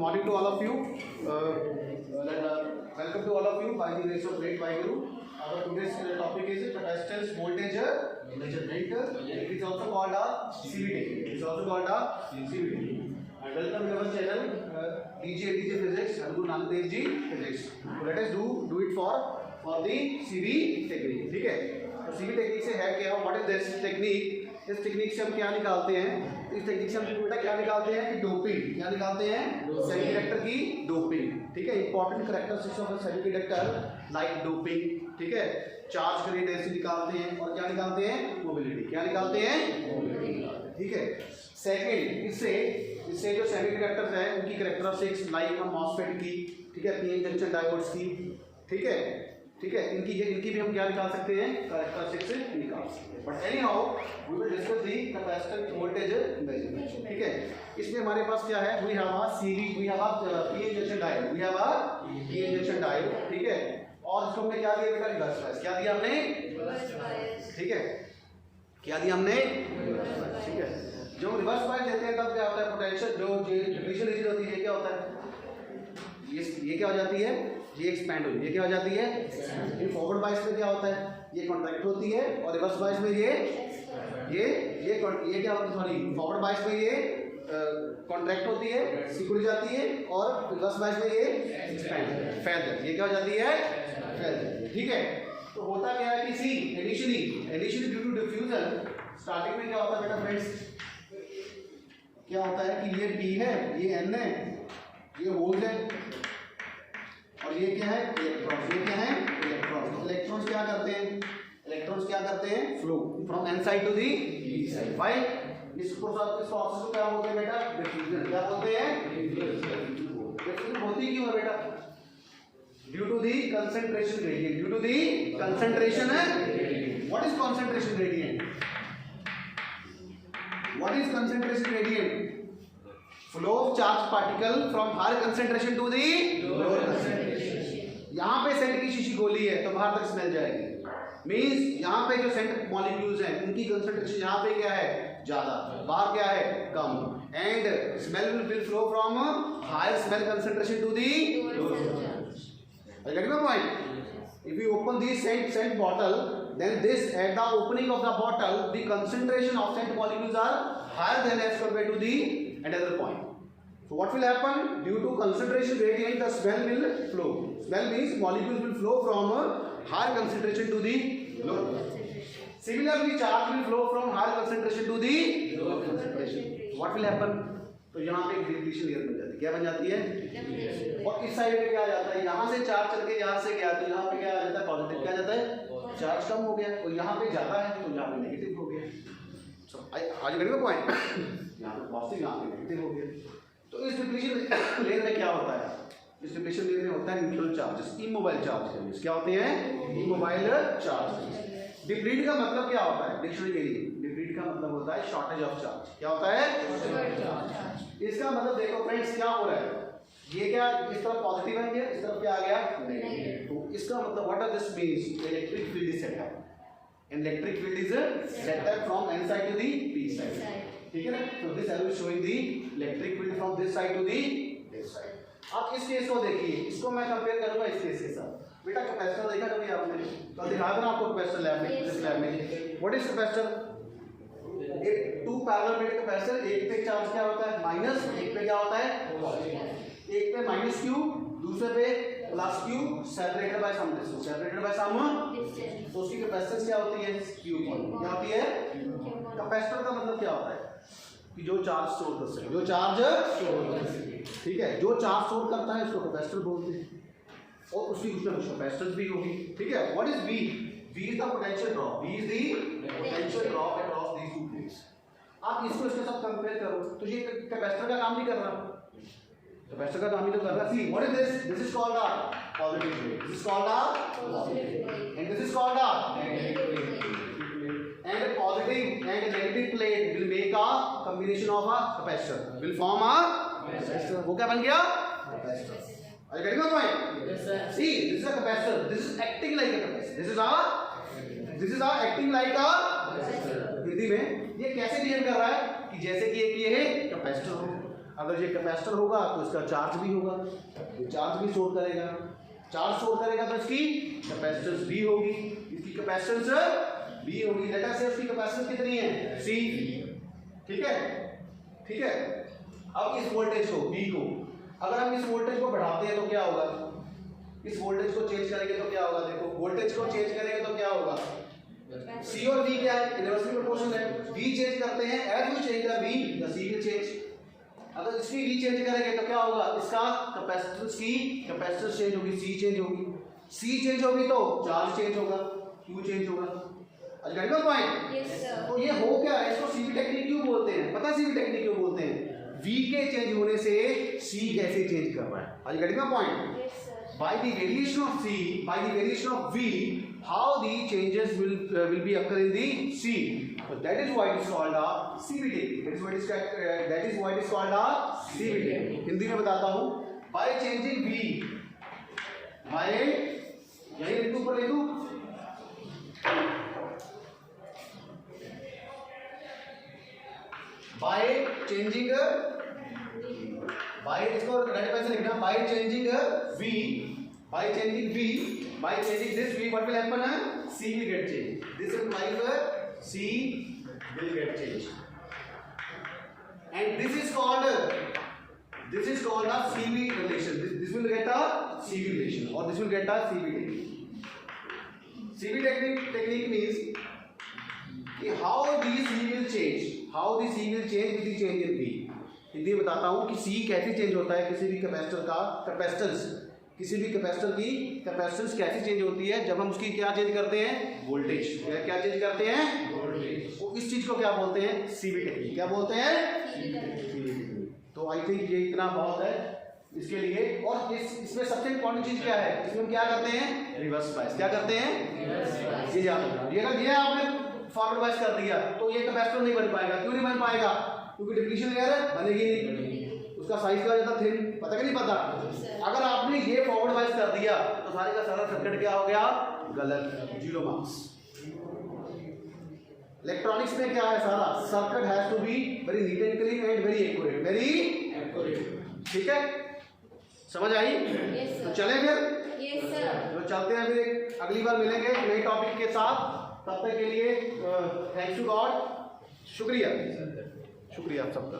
morning to all of you. Welcome to all of you by the grace of great Vaheguru. Our today's topic is capacitance voltage measurement. It is also called a CVT. It is also called a CVT. And welcome to our channel DJ Physics, Guru Nanak Dev Ji Physics. So let us do it for the CV technique. ठीक है? तो CV technique से है क्या? What is this technique? इस technique से हम क्या निकालते हैं? इस टेक्निक से हम बेटा क्या निकालते हैं कि डोपिंग, क्या निकालते हैं? सेमीकंडक्टर की डोपिंग. ठीक है, important characteristics of semiconductor like doping. ठीक है, चार्ज ग्रेडियंट निकालते हैं और क्या निकालते हैं? मोबिलिटी. क्या निकालते हैं? मोबिलिटी. ठीक है. सेकंड, इससे जो सेमीकंडक्टर्स हैं उनकी कैरेक्टरिस्टिक्स लाइक हम मॉसफेट की, ठीक है, पीएन जंक्शन डायोड्स की, ठीक है, ठीक है, इनकी भी हम क्या निकाल सकते हैं? कैरेक्टरिस्टिक्स से निकाल सकते हैं. But anyhow we will discuss the capacitance voltage measurement. ठीक है, इसमें हमारे पास क्या है? We have a CV, we have a PN junction diode, we have a PN junction diode. ठीक है, और इसको हमने क्या दिया बेटा? Reverse bias. क्या दिया हमने? Reverse bias. ठीक है, क्या दिया हमने? Reverse bias. ठीक है, जो रिवर्स बायस देते हैं तब क्या होता है? पोटेंशियल जो डिप्लीशन रीजन होती है क्या होता है? ये क्या हो जाती है? ये एक्सपैंड होती है. ये क्या हो जाती है? ये फॉरवर्ड बायस में क्या होता है? ये कॉन्ट्रैक्ट होती है और रिवर्स बायस में ये क्या होती है? सॉरी, फॉरवर्ड बायस में ये कॉन्ट्रैक्ट होती है, सिकुड़ जाती है, और रिवर्स बायस में ये एक्सपैंड फैल जाती है. ये क्या हो जाती है? फैल जाती है. ठीक है, तो होता क्या है कि see initially due to diffusion, starting में क्या होता है बेटा फ्रेंड्स? क्या होता है कि ये P है, ये N है, ये होल्स है, और ये क्या है? इलेक्ट्रॉन्स. ये क्या है? इलेक्ट्रॉन्स. इलेक्ट्रॉन्स क्या करते हैं? इलेक्ट्रॉन्स क्या करते हैं? Flow from N side to the P side. भाई इस प्रोसेस को क्या बोलते हैं बेटा? डिफ्यूजन. क्या बोलते हैं? डिफ्यूजन होती क्यों है बेटा? Due to the concentration gradient. Due to the concentration है. What is concentration gradient? What is concentration gradient? Flow of charge particle from higher concentration to the lower concentration. यहाँ पे सेंट की शीशी गोली है तो बाहर तक स्मेल जाएगी. मींस यहाँ पे जो सेंट मॉलिक्यूल्स हैं उनकी कंसंट्रेशन यहाँ पे क्या है? ज्यादा, बाहर क्या है? कम. And smell will flow from higher smell concentration to the lower concentration. I get my point? If you open this scent bottle, then this at the opening of the bottle the concentration of scent molecules are higher than as compared to the another point. So what will happen? Due to concentration gradient the smell will flow. Smell means molecules will flow from higher concentration to the lower concentration. Similarly charge will flow from higher concentration to the lower concentration. What will happen? तो यहाँ पे एक depletion layer बन जाती है. क्या बन जाती है? और इस साइड में क्या आ जाता है? यहाँ से चार्ज चल के यहाँ से गया तो यहाँ पे क्या आ जाता है? पॉजिटिव. क्या आ जाता है? चार्ज कम हो गया, और यहाँ पे ज्यादा है तो यहाँ पे नेगेटिव हो गया. आज करेंगे पॉइंट. यहाँ पे पॉजिटिव, यहाँ पे नेगेटिव हो गया. तो इस डिप्लीशन लेयर में क्या होता है? इस डिप्लीशन लेयर में होता है न्यूट्रल चार्जेस, इमोबाइल चार्जेस. क्या होते हैं? Immobile charges. डिप्लीट का मतलब क्या होता है? डिक्शनरी के लिए डिप्लीट का मतलब होता है शॉर्टेज ऑफ चार्ज. क्या होता है? इसका मतलब देखो फ्रेंड्स क्या हो रहा है? ये क्या इस तरफ पॉजिटिव है, इस तरफ क्या आ गया? नेगेटिव. तो इसका मतलब what does this means? Electric field is set up. Electric field is set up from N side to the P side. ठीक है ना? तो this arrow is showing the electric field from this side to the this side. आप इस case को देखिए, इसको मैं कंपेयर करूंगा इस केस के साथ. बेटा कैपेसिटर देखा कभी आपने? तो दिखाया था ना आपको कैपेसिटर लैब में, इस लैब में. What is capacitor? एक टू पैरेलल प्लेट कैपेसिटर. एक पे चार्ज क्या होता है? माइनस. एक पे क्या होता है? एक पे माइनस क्यू, दूसरे पे plus Q, separated by some distance. Separated by some distance. तो उसकी कैपेसिटेंस क्या होती है? क्यू. क्या होती है? कैपेसिटर का मतलब क्या होता है? कि जो चार्ज स्टोर कर सके, जो चार्ज स्टोर कर सके. ठीक है, जो चार्ज स्टोर करता है उसको कैपेसिटर बोलते हैं, और उसकी कुछ ना कुछ कैपेसिटेंस भी होगी. ठीक है, what is V? V is the potential drop. V is the potential drop across these two plates. आप इसको इसके साथ कंपेयर करो तो ये कैपेसिटर का काम नहीं कर रहा. कैपेसिटर का काम ही तो कर रहा. See what is this? This is called a positive plate. This is called a positive plate, and this is called a negative plate. And a positive and a negative plate will make a combination of a capacitor. Will form a capacitor. वो क्या बन गया? Capacitor. Are you getting my point? Yes sir. See, this is a capacitor. This is acting like a capacitor. This is acting like a capacitor. Hindi में ये कैसे behave कर रहा है कि जैसे कि एक ये है कैपेसिटर हो, अगर ये कैपेसिटर होगा तो इसका चार्ज भी होगा, ये चार्ज भी स्टोर करेगा, चार्ज स्टोर करेगा तो इसकी कैपेसिटेंस भी होगी, इसकी कैपेसिटेंस भी होगी। डेटा से इसकी कैपेसिटेंस कितनी है, C। ठीक है, ठीक है। अब इस वोल्टेज को V को अगर हम इस वोल्टेज को बढ़ाते हैं तो क्या होगा, इस वोल्टेज को चेंज करेंगे तो क्या होगा, देखो वोल्टेज को चेंज करेंगे तो क्या होगा, C और V क्या है, इनवर्सली प्रोपोर्शनल है। V चेंज करते हैं, as you change the V the C will change. अगर इसकी V चेंज करेंगे तो क्या होगा, इसका कैपेसिटेंस की कैपेसिटेंस चेंज होगी, C चेंज होगी, C चेंज होगी तो चार्ज चेंज होगा, Q चेंज होगा। आज गाइड पॉइंट। Yes sir. तो ये हो क्या है, इसको सीवी टेक्निक क्यों बोलते हैं, पता है सीवी टेक्निक क्यों बोलते हैं, V के चेंज होने से C कैसे चेंज कर रहा है। आज guide point. Yes sir. By the variation of C, by the variation of V, how the changes will be occur in the C. So that is why it is called a CV technique. That is why it is called a CV technique. Hindi में बताता हूँ, by changing V, by यही लिखूँ ऊपर लिखूँ, by changing by इसको right पैसे लिखना, by changing V, by changing V, by changing this V, what will happen? C will get changed. This implies C will get changed, and this is called a CV relation. This will get a CV relation, or this will get a CV technique. CV technique means कि how the C will change, how the C will change with the change in V. Hindi बताता हूँ कि C कैसे change होता है, किसी भी capacitor का कैपेसिटेंस, किसी भी कैपेसिटर की कैपेसिटेंस कैसे चेंज होती है जब हम उसकी क्या चेंज करते हैं, वोल्टेज। क्या चेंज करते हैं, वोल्टेज। तो इस चीज को क्या बोलते हैं, सीवी टेक्निक। क्या बोलते हैं, सीवी टेक्निक। तो आई थिंक ये इतना बहुत है इसके लिए। और इसमें सबसे इम्पोर्टेंट चीज क्या है, इसमें हम क्या करते हैं, रिवर्स बायस। क्या करते हैं, ये याद रखना। ये अगर ये आपने फॉरवर्ड बायस कर दिया तो ये कैपेसिटर नहीं बन पाएगा। क्यों नहीं बन पाएगा, क्योंकि डिप्लीशन लेयर बनेगी नहीं, उसका साइज का ज्यादा थिन, पता कि नहीं पता। अगर आपने ये फॉरवर्ड बायस कर दिया तो सारे का सारा सर्किट क्या हो गया, गलत, 0 मार्क्स। इलेक्ट्रॉनिक्स में क्या है, सारा circuit has to be very neat and clean and very accurate, very accurate. ठीक है, समझ आई? तो चलें फिर। Yes sir. तो चलते हैं फिर, अगली बार मिलेंगे नए टॉपिक के साथ। तब तक के लिए थैंक्स टू गॉड, शुक्रिया आप सबका।